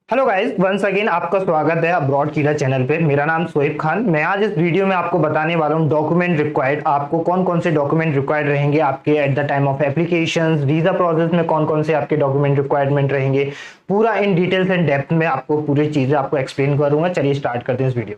Hello guys, once again आपका स्वागत है अब्रॉड कीड़ा चैनल पे। मेरा नाम सोएब खान। मैं आज इस वीडियो में आपको बताने वाला हूँ डॉक्यूमेंट रिक्वायर्ड। आपको कौन कौन से डॉक्यूमेंट रिक्वायर्ड रहेंगे आपके at the time of applications, visa process में कौन कौन से आपके डॉक्यूमेंट रिक्वायरमेंट रहेंगे। पूरा इन डिटेल्स एंड डेप्थ में आपको पूरी चीजें आपको एक्सप्लेन करूंगा। चलिए स्टार्ट करते हैं इस वीडियो।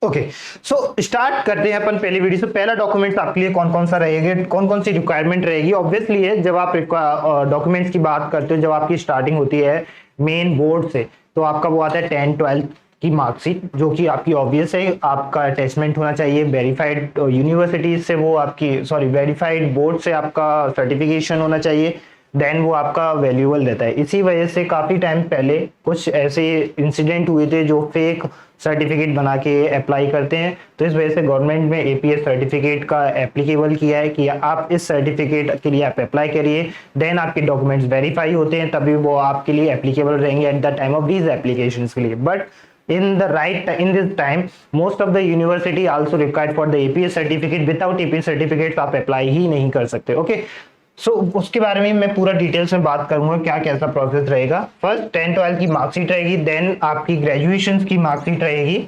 ओके, सो स्टार्ट करते हैं अपन पहली वीडियो से। पहला डॉक्यूमेंट्स आपके लिए कौन कौन सा रहेगा, कौन कौन सी रिक्वायरमेंट रहेगी। ऑब्वियसली है, जब आप डॉक्यूमेंट्स की बात करते हो, जब आपकी स्टार्टिंग होती है मेन बोर्ड से, तो आपका वो आता है 10-12 की मार्कशीट, जो कि आपकी ऑब्वियस है। आपका अटैचमेंट होना चाहिए वेरीफाइड यूनिवर्सिटीज से, वो आपकी वेरीफाइड बोर्ड से आपका सर्टिफिकेशन होना चाहिए। देन वो आपका वैल्यूएबल रहता है। इसी वजह से काफी टाइम पहले कुछ ऐसे इंसिडेंट हुए थे जो फेक सर्टिफिकेट बना के अप्लाई करते हैं। तो इस वजह से गवर्नमेंट में एपीएस सर्टिफिकेट का एप्लीकेबल किया है कि आप इस सर्टिफिकेट के लिए आप अप्लाई करिए। देन आपके डॉक्यूमेंट्स वेरीफाई होते हैं, तभी वो आपके लिए एप्लीकेबल रहेंगे at the time of these application के लिए। But in this time most of the university also required for the APS certificate. Without APS certificate आप अप्लाई ही नहीं कर सकते। ओके, सो उसके बारे में मैं पूरा डिटेल्स में बात करूंगा, क्या कैसा प्रोसेस रहेगा। फर्स्ट 10-12 की मार्कशीट रहेगी, देन आपकी ग्रेजुएशन की मार्कशीट रहेगी।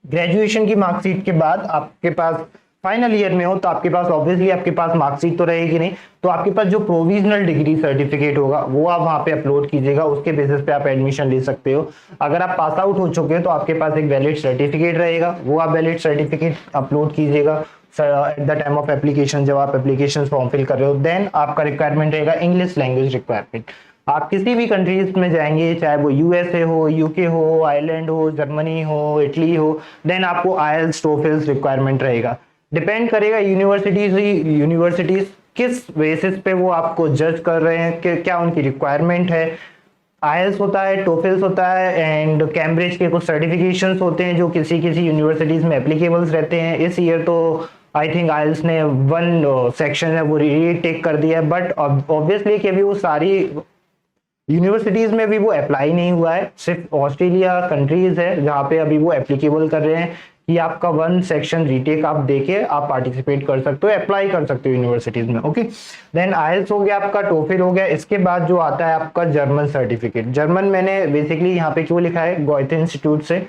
ग्रेजुएशन की मार्कशीट के बाद आपके पास फाइनल ईयर में हो तो आपके पास ऑब्वियसली आपके पास मार्कशीट तो रहेगी नहीं, तो आपके पास जो प्रोविजनल डिग्री सर्टिफिकेट होगा वो आप वहां पे अपलोड कीजिएगा। उसके बेसिस पे आप एडमिशन ले सकते हो। अगर आप पास आउट हो चुके हो तो आपके पास एक वैलिड सर्टिफिकेट रहेगा, वो आप वैलिड सर्टिफिकेट अपलोड कीजिएगा at the time of application, जब आप एप्लीकेशन फॉर्म फिल कर रहे हो। देन आपका रिक्वायरमेंट रहेगा इंग्लिश लैंग्वेज रिक्वायरमेंट। आप किसी भी कंट्रीज में जाएंगे, चाहे वो यूएसए हो, यूके हो, आयरलैंड हो, जर्मनी हो, इटली हो, देन आपको आईएलटीएस टोफेल्स रिक्वायरमेंट रहेगा। डिपेंड करेगा यूनिवर्सिटीज किस बेसिस पे वो आपको जज कर रहे हैं कि क्या उनकी रिक्वायरमेंट है। आईएलटीएस होता है, टोफेल्स होता है, एंड कैम्ब्रिज के कुछ सर्टिफिकेशंस होते हैं जो किसी किसी यूनिवर्सिटीज में एप्लीकेबल्स रहते हैं। इस ईयर तो आई थिंक आईएलटीएस ने वन सेक्शन है वो रीटेक कर दिया है, बट ऑब्वियसली कि अभी वो सारी यूनिवर्सिटीज में भी वो अप्लाई नहीं हुआ है। सिर्फ ऑस्ट्रेलिया कंट्रीज है जहाँ पे अभी वो एप्लीकेबल कर रहे हैं कि आपका वन सेक्शन रीटेक आप देके आप पार्टिसिपेट कर सकते हो, अप्लाई कर सकते हो यूनिवर्सिटीज में। ओके, देन आईएलटीएस हो गया, आपका टोफिल हो गया। इसके बाद जो आता है आपका जर्मन सर्टिफिकेट। जर्मन मैंने बेसिकली यहाँ पे क्यों लिखा है गोएथे इंस्टीट्यूट से,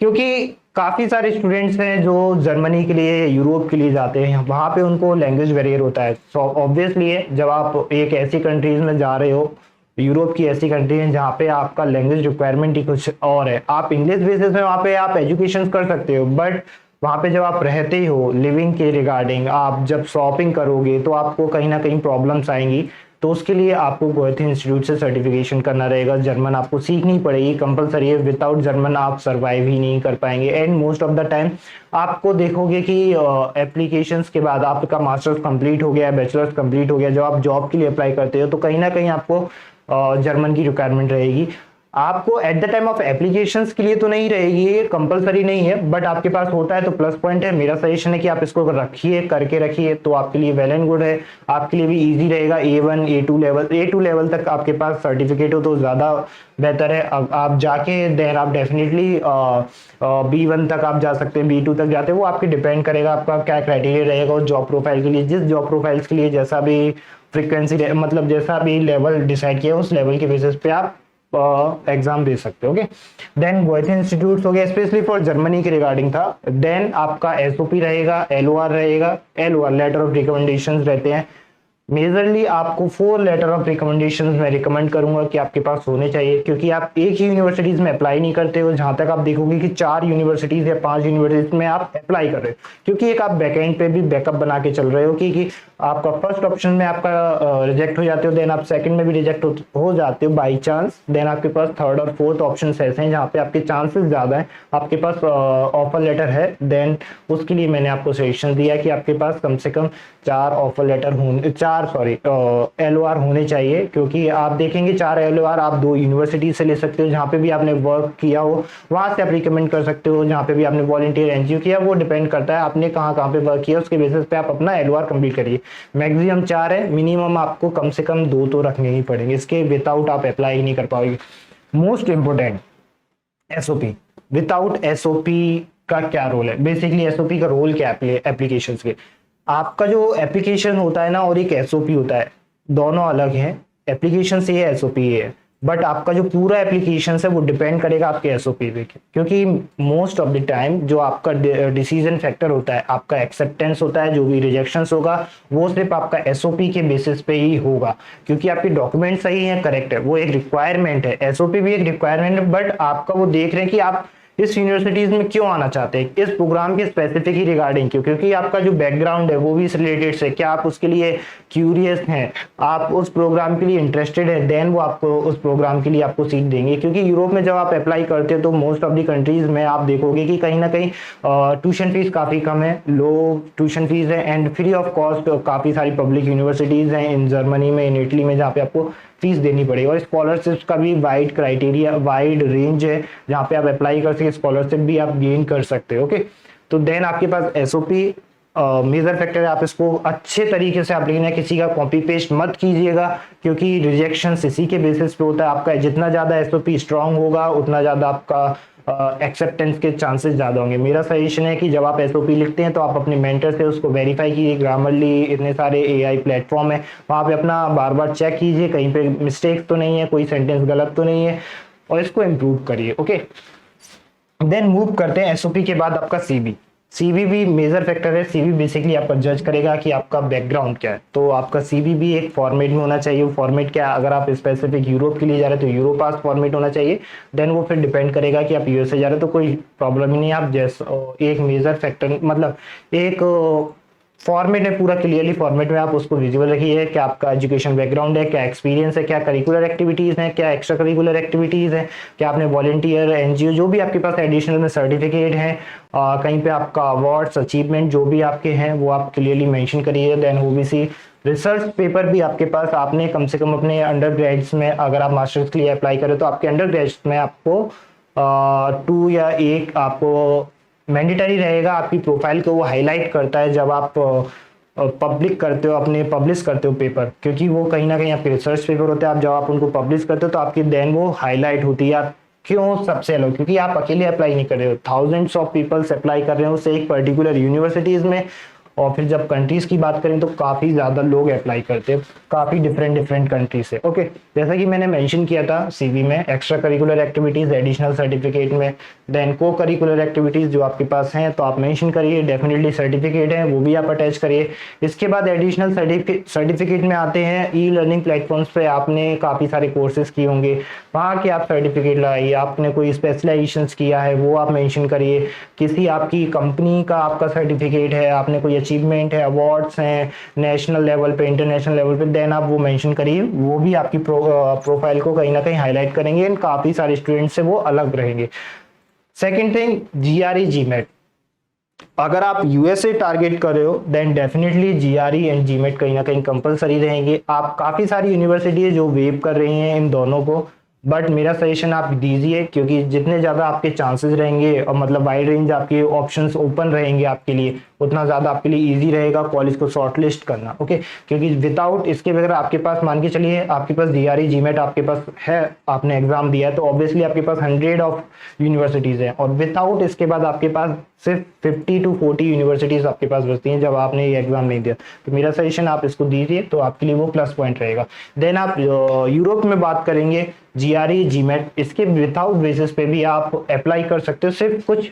क्योंकि काफी सारे स्टूडेंट्स हैं जो जर्मनी के लिए, यूरोप के लिए जाते हैं, वहां पे उनको लैंग्वेज बैरियर होता है। सो ऑब्वियसली है, जब आप एक ऐसी कंट्रीज में जा रहे हो, यूरोप की ऐसी कंट्री है जहाँ पे आपका लैंग्वेज रिक्वायरमेंट ही कुछ और है। आप इंग्लिश बेसिस में वहाँ पे आप एजुकेशन कर सकते हो, बट वहाँ पे जब आप रहते हो लिविंग के रिगार्डिंग, आप जब शॉपिंग करोगे तो आपको कहीं ना कहीं प्रॉब्लम्स आएंगी। तो उसके लिए आपको गोएथे इंस्टीट्यूट से सर्टिफिकेशन करना रहेगा। जर्मन आपको सीखनी पड़ेगी, कंपलसरी है। विदाउट जर्मन आप सर्वाइव ही नहीं कर पाएंगे। And most of the time आपको देखोगे कि एप्लीकेशंस के बाद आपका मास्टर्स कंप्लीट हो गया, बैचलर्स कंप्लीट हो गया, जब आप जॉब के लिए अप्लाई करते हो तो कहीं ना कहीं आपको जर्मन की रिक्वायरमेंट रहेगी। आपको at the time of applications के लिए तो नहीं रहेगी, ये कंपलसरी नहीं है, बट आपके पास होता है तो प्लस पॉइंट है। मेरा सजेशन है कि आप इसको रखिए, करके रखिए, तो आपके लिए वेल एंड गुड है। आपके लिए भी इजी रहेगा। A1 A2 लेवल तक आपके पास सर्टिफिकेट हो तो ज़्यादा बेहतर है। अब आप जाके देर आप डेफिनेटली B1 तक आप जा सकते हैं, B2 तक जाते हैं, वो आपके डिपेंड करेगा आपका क्या क्राइटेरिया रहेगा उस जॉब प्रोफाइल के लिए। जिस जॉब प्रोफाइल्स के लिए जैसा भी फ्रीक्वेंसी मतलब जैसा भी लेवल डिसाइड किया उस लेवल के बेसिस पे आप एग्जाम दे सकते हो। ओके, देन गोएथे इंस्टीट्यूट हो गया, स्पेशली फॉर जर्मनी के रिगार्डिंग था। देन आपका एसओपी रहेगा, एलओआर रहेगा। एलओआर लेटर ऑफ रिकमेंडेशंस रहते हैं। मेजरली आपको 4 लेटर ऑफ रिकमेंडेशन मैं रिकमेंड करूंगा कि आपके पास होने चाहिए, क्योंकि आप एक ही यूनिवर्सिटीज में अप्लाई नहीं करते हो। जहां तक आप देखोगे कि 4 यूनिवर्सिटीज या 5 यूनिवर्सिटीज में आप अप्लाई कर रहे हो, क्योंकि एक आप बैकएंड पे भी बैकअप बना के चल रहे हो कि आपका फर्स्ट ऑप्शन में आपका रिजेक्ट हो जाते हो, देन आप सेकंड में भी रिजेक्ट हो जाते हो बाई चांस। देन आपके पास थर्ड और फोर्थ ऑप्शन ऐसे हैं जहाँ पे आपके चांसेस ज्यादा है, आपके पास ऑफर लेटर है। देन उसके लिए मैंने आपको सजेशन दिया कि आपके पास कम से कम 4 ऑफर लेटर होने, 4 सॉरी LOR होने चाहिए, क्योंकि आप देखेंगे 4 LOR आप 2 यूनिवर्सिटी से ले सकते हो, जहाँ पे भी आपने वर्क किया हो वहां से आप रिकमेंड कर सकते हो, जहाँ पे भी आपने वॉलंटियर एनजीओ किया वो डिपेंड करता है आपने कहाँ कहाँ पे वर्क किया, उसके बेसिस पे आप अपना LOR कंप्लीट करिए। मैक्सिमम 4 है, मिनिमम आपको कम से कम 2 तो रखने ही पड़ेंगे, इसके विदाउट आप अप्लाई नहीं कर पाओगे। Most important SOP, without SOP का क्या रोल है, बेसिकली एसओपी का रोल क्या है एप्लीकेशन के। आपका जो एप्लीकेशन होता है ना और एक एसओपी होता है, दोनों अलग है। एप्लीकेशन से ये एसओपी है, बट आपका जो पूरा एप्लीकेशन है वो डिपेंड करेगा आपके एसओपी पे, क्योंकि मोस्ट ऑफ द टाइम जो आपका डिसीजन फैक्टर होता है, आपका एक्सेप्टेंस होता है, जो भी रिजेक्शंस होगा वो सिर्फ आपका एसओपी के बेसिस पे ही होगा, क्योंकि आपके डॉक्यूमेंट सही है, करेक्ट है, वो एक रिक्वायरमेंट है, एसओपी भी एक रिक्वायरमेंट है, बट आपका वो देख रहे हैं कि आप इस यूनिवर्सिटीज में क्यों आना चाहते हैं, इस प्रोग्राम के स्पेसिफिक ही रिगार्डिंग क्यों, क्योंकि आपका जो बैकग्राउंड है वो भी इस रिलेटेड से, क्या आप उसके लिए क्यूरियस हैं, आप उस प्रोग्राम के लिए इंटरेस्टेड है, देन वो आपको उस प्रोग्राम के लिए आपको सीट देंगे। क्योंकि यूरोप में जब आप अप्लाई करते हो तो मोस्ट ऑफ द कंट्रीज में आप देखोगे कि कहीं ना कहीं ट्यूशन फीस काफी कम है, लो ट्यूशन फीस है, एंड फ्री ऑफ कॉस्ट काफी सारी पब्लिक यूनिवर्सिटीज हैं इन जर्मनी में, इन इटली में, जहाँ पे आपको फीस देनी पड़ेगी। और स्कॉलरशिप का भी वाइड क्राइटेरिया, वाइड रेंज है जहाँ पे आप अप्लाई कर सकते, स्कॉलरशिप भी आप गेन कर सकते हो। ओके, तो देन आपके पास एसओपी मेजर फैक्टर है, आप इसको अच्छे तरीके से आप लिखना है, किसी का कॉपी पेस्ट मत कीजिएगा, क्योंकि रिजेक्शन इसी के बेसिस पे होता है। आपका जितना ज्यादा एसओपी स्ट्रांग होगा उतना ज्यादा आपका एक्सेप्टेंस के चांसेस ज्यादा होंगे। मेरा सजेशन है कि जब आप एसओपी लिखते हैं तो आप अपने मेंटर से उसको वेरीफाई कीजिए, ग्रामरली इतने सारे एआई प्लेटफॉर्म है वहां पे अपना बार बार चेक कीजिए कहीं पे मिस्टेक्स तो नहीं है, कोई सेंटेंस गलत तो नहीं है, और इसको इम्प्रूव करिए। ओके, देन मूव करते हैं एसओपी के बाद आपका सीवी। सीवी भी मेजर फैक्टर है। सीवी बेसिकली आपका जज करेगा कि आपका बैकग्राउंड क्या है, तो आपका सीवी भी एक फॉर्मेट में होना चाहिए। वो फॉर्मेट क्या है, अगर आप स्पेसिफिक यूरोप के लिए जा रहे हैं तो यूरोपास फॉर्मेट होना चाहिए। देन वो फिर डिपेंड करेगा कि आप यूएसए जा रहे हैं तो कोई प्रॉब्लम ही नहीं है। आप जैसे एक मेजर फैक्टर मतलब एक फॉर्मेट है, पूरा क्लियरली फॉर्मेट में आप उसको विजुअल रखिए, क्या आपका एजुकेशन बैकग्राउंड है, क्या एक्सपीरियंस है, क्या करिकुलर एक्टिविटीज हैं, क्या एक्स्ट्रा करिकुलर एक्टिविटीज हैं, क्या आपने वॉलंटियर एनजीओ जो भी आपके पास एडिशनल में सर्टिफिकेट हैं, कहीं पे आपका अवार्ड्स अचीवमेंट जो भी आपके हैं वो आप क्लियरली मेंशन करिए। देन ओबीसी रिसर्च पेपर भी आपके पास, आपने कम से कम अपने अंडर ग्रेड्स में, अगर आप मास्टर्स के लिए अप्लाई करें तो आपके अंडर ग्रेड्स में आपको 2 या 1 आपको मैंडेटरी रहेगा। आपकी प्रोफाइल को वो हाईलाइट करता है जब आप पब्लिक करते हो, अपने पब्लिश करते हो पेपर, क्योंकि वो कहीं ना कहीं आपके रिसर्च पेपर होते हैं। आप जब आप उनको पब्लिश करते हो तो आपकी देन वो हाईलाइट होती है। आप क्यों सबसे अलग, क्योंकि आप अकेले अप्लाई नहीं कर रहे हो, थाउजेंड्स ऑफ पीपल्स अप्लाई कर रहे हो उससे एक पर्टिकुलर यूनिवर्सिटीज में। और फिर जब कंट्रीज की बात करें तो काफी ज्यादा लोग अप्लाई करते हैं, काफी डिफरेंट कंट्री से। ओके, जैसा कि मैंने मेंशन किया था सीवी में, extra curricular activities additional certificate में, देन को करिकुलर एक्टिविटीज जो आपके पास हैं तो आप मेंशन करिए, डेफिनेटली सर्टिफिकेट है वो भी आप अटैच करिए। इसके बाद एडिशनल सर्टिफिकेट में आते हैं ई लर्निंग प्लेटफॉर्म्स पे आपने काफी सारे कोर्सेज किए होंगे, वहाँ के आप सर्टिफिकेट लाइए। आपने कोई स्पेशलाइजेशन किया है वो आप मेंशन करिए। किसी आपकी कंपनी का आपका सर्टिफिकेट है, आपने कोई अचीवमेंट है, अवार्ड्स हैं नेशनल लेवल पे, इंटरनेशनल लेवल पे, देन आप वो मेंशन करिए। वो भी आपकी प्रोफाइल को कहीं ना कहीं हाईलाइट करेंगे एंड काफी सारे स्टूडेंट से वो अलग रहेंगे। Second thing, GRE GMAT. अगर आप यूएसए टारगेट कर रहे हो then definitely GRE and GMAT कहीं ना कहीं कंपलसरी रहेंगे। आप काफी सारी यूनिवर्सिटी है जो वेव कर रही हैं इन दोनों को, बट मेरा सजेशन आप दीजिए, क्योंकि जितने ज्यादा आपके चांसेस रहेंगे और मतलब वाइड रेंज आपके ऑप्शंस ओपन रहेंगे आपके लिए, उतना ज्यादा आपके लिए इजी रहेगा कॉलेज को शॉर्टलिस्ट करना। ओके, क्योंकि विदाउट इसके बगैर आपके पास, मान के चलिए आपके पास जीआरई जीमेट आपके पास है, आपने एग्जाम दिया है तो ऑब्वियसली आपके पास 100 ऑफ यूनिवर्सिटीज हैं, और विदाउट इसके बाद आपके पास सिर्फ 50 to 40 यूनिवर्सिटीज आपके पास बचती हैं जब आपने ये एग्जाम नहीं दिया। तो मेरा सजेशन आप इसको दीजिए तो आपके लिए वो प्लस पॉइंट रहेगा। देन आप यूरोप में बात करेंगे जीआरई जीमेट, इसके विदाउट बेसिस पे भी आप अप्लाई कर सकते हो सिर्फ कुछ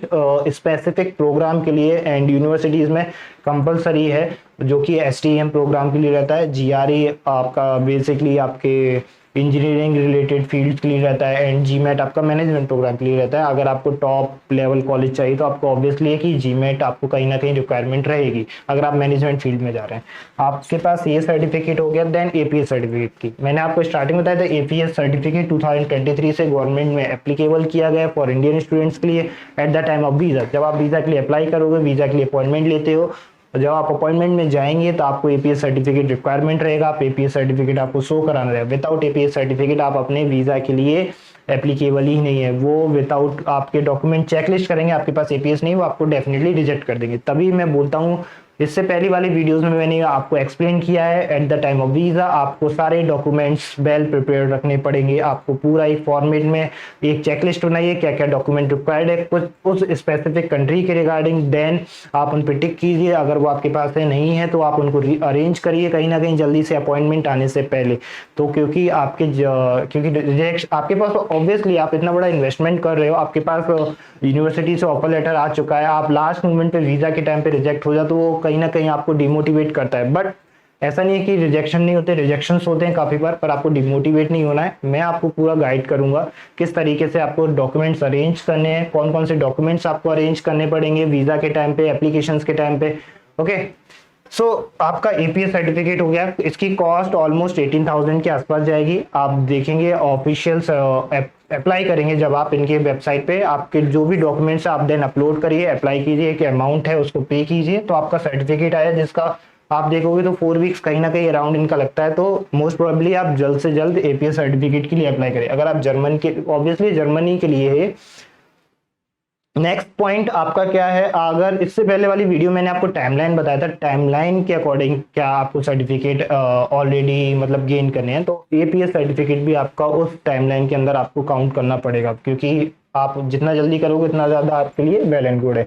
स्पेसिफिक प्रोग्राम के लिए, एंड यूनिवर्सिटीज में कंपलसरी है जो कि एसटीएम प्रोग्राम के लिए रहता है। जीआरई आपका बेसिकली आपके इंजीनियरिंग रिलेटेड फील्ड के लिए रहता है, एंड जीमेट आपका मैनेजमेंट प्रोग्राम के लिए रहता है। अगर आपको टॉप लेवल कॉलेज चाहिए तो आपको ऑब्वियसली है कि जीमेट आपको कहीं ना कहीं रिक्वायरमेंट रहेगी अगर आप मैनेजमेंट फील्ड में जा रहे हैं। आपके पास ये सर्टिफिकेट हो गया। देन एपीएस सर्टिफिकेट की मैंने आपको स्टार्टिंग में बताया था, एपीएस सर्टिफिकेट 2023 से गवर्नमेंट में एप्लीकेबल किया गया फॉर इंडियन स्टूडेंट्स के लिए at the time of visa. जब आप वीजा के लिए अप्लाई करोगे, वीजा के लिए अपॉइंटमेंट लेते हो, जब आप अपॉइंटमेंट में जाएंगे तो आपको एपीएस सर्टिफिकेट रिक्वायरमेंट रहेगा, आप एपीएस सर्टिफिकेट आपको शो कराना रहेगा। विदाउट एपीएस सर्टिफिकेट आप अपने वीजा के लिए एप्लीकेबल ही नहीं है। वो विदाउट आपके डॉक्यूमेंट चेकलिस्ट करेंगे, आपके पास एपीएस नहीं, वो आपको डेफिनेटली रिजेक्ट कर देंगे। तभी मैं बोलता हूँ, इससे पहली वाली वीडियोस में मैंने आपको एक्सप्लेन किया है, at the time of visa आपको सारे डॉक्यूमेंट्स वेल प्रिपेयर रखने पड़ेंगे। आपको पूरा एक फॉर्मेट में एक चेकलिस्ट बनाइए, क्या क्या डॉक्यूमेंट रिक्वायर्ड है कुछ उस स्पेसिफिक कंट्री के रिगार्डिंग, देन आप उन पर टिक कीजिए। अगर वो आपके पास है नहीं है तो आप उनको अरेंज करिए कहीं ना कहीं जल्दी से अपॉइंटमेंट आने से पहले। तो क्योंकि आपके पास ऑब्वियसली आप इतना बड़ा इन्वेस्टमेंट कर रहे हो, आपके पास यूनिवर्सिटी से ऑफर लेटर आ चुका है, आप लास्ट मोमेंट पे वीजा के टाइम पे रिजेक्ट हो जाए तो वो कहीं ना कहीं आपको डिमोटिवेट करता है। बट ऐसा नहीं है कि रिजेक्शन नहीं होते, रिजेक्शंस होते हैं काफी बार, पर आपको डिमोटिवेट नहीं होना है। मैं आपको पूरा गाइड करूंगा किस तरीके से आपको डॉक्यूमेंट्स अरेंज करने हैं, कौन कौन से डॉक्यूमेंट्स आपको अरेंज करने पड़ेंगे वीजा के टाइम पे, एप्लीकेशंस के टाइम पे। ओके, सो आपका एपीएस सर्टिफिकेट हो गया, इसकी कॉस्ट ऑलमोस्ट 18,000 के आसपास जाएगी। आप देखेंगे ऑफिशियल अप्लाई करेंगे जब आप इनके वेबसाइट पे, आपके जो भी डॉक्यूमेंट्स आप देन अपलोड करिए, अप्लाई कीजिए, एक अमाउंट है उसको पे कीजिए, तो आपका सर्टिफिकेट आया, जिसका आप देखोगे तो 4 वीक्स कहीं ना कहीं अराउंड इनका लगता है। तो मोस्ट प्रोबेबली आप जल्द से जल्द एपीएस सर्टिफिकेट के लिए अप्लाई करें। अगर आप जर्मन के, ऑब्वियसली जर्मनी के लिए है। नेक्स्ट पॉइंट आपका क्या है, अगर इससे पहले वाली वीडियो मैंने आपको टाइमलाइन बताया था, टाइमलाइन के अकॉर्डिंग क्या आपको सर्टिफिकेट ऑलरेडी मतलब गेन करने हैं, तो एपीएस सर्टिफिकेट भी आपका उस टाइमलाइन के अंदर आपको काउंट करना पड़ेगा, क्योंकि आप जितना जल्दी करोगे उतना ज्यादा आपके लिए वेल एंड गुड है।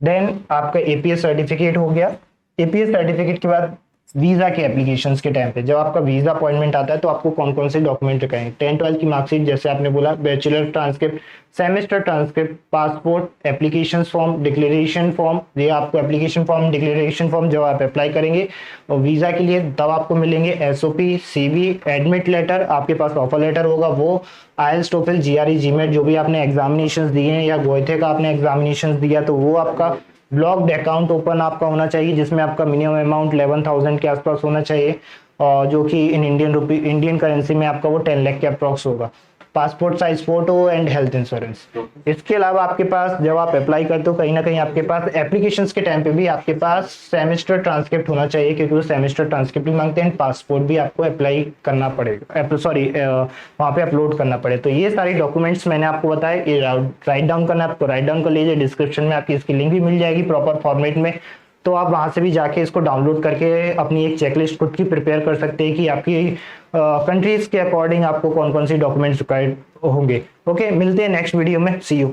देन आपका एपीएस सर्टिफिकेट हो गया। एपीएस सर्टिफिकेट के बाद वीजा के एप्लीकेशंस के टाइम पे जब आपका वीजा अपॉइंटमेंट आता है तो आपको कौन कौन से डॉक्यूमेंट रखेंगे, 10-12 की मार्कशीट, जैसे आपने बोला, bachelor transcript, semester transcript, passport, application form, declaration form. ये आपको एप्लीकेशन फॉर्म, डिक्लेरेशन फॉर्म जब आप अप्लाई करेंगे और वीजा के लिए तब आपको मिलेंगे एसओपी, सीवी, एडमिट लेटर, आपके पास ऑफर लेटर होगा, वो आईएलटीएस, टोफल, जीआरई, जीमेट जो भी आपने एग्जामिनेशंस दिए हैं या गोएथे का आपने एग्जामिनेशंस दिया तो वो आपका ब्लॉक्ड अकाउंट ओपन आपका होना चाहिए, जिसमें आपका मिनिमम अमाउंट 11,000 के आसपास होना चाहिए, और जो कि इन इंडियन करेंसी में आपका वो 10 लाख के अप्रॉक्स होगा। Passport size photo and health insurance. इसके अलावा आपके पास जब आप अप्लाई करते हो कहीं ना कहीं आपके पास एप्लीकेशंस के टाइम पे भी आपके पास सेमेस्टर ट्रांसक्रिप्ट होना चाहिए, क्योंकि वो सेमेस्टर ट्रांसक्रिप्ट भी मांगते हैं। पासपोर्ट भी आपको अप्लाई करना पड़ेगा, सॉरी वहाँ पे अपलोड करना पड़ेगा। तो ये सारी डॉक्यूमेंट्स मैंने आपको बताया, ये राइट डाउन करना है आपको, राइट डाउन कर लीजिए, डिस्क्रिप्शन में आपकी इसकी लिंक भी मिल जाएगी प्रॉपर फॉर्मेट में, तो आप वहां से भी जाके इसको डाउनलोड करके अपनी एक चेकलिस्ट खुद की प्रिपेयर कर सकते हैं कि आपकी कंट्रीज के अकॉर्डिंग आपको कौन कौन सी डॉक्यूमेंट्स रिक्वायर्ड होंगे। ओके, मिलते हैं नेक्स्ट वीडियो में, सी यू।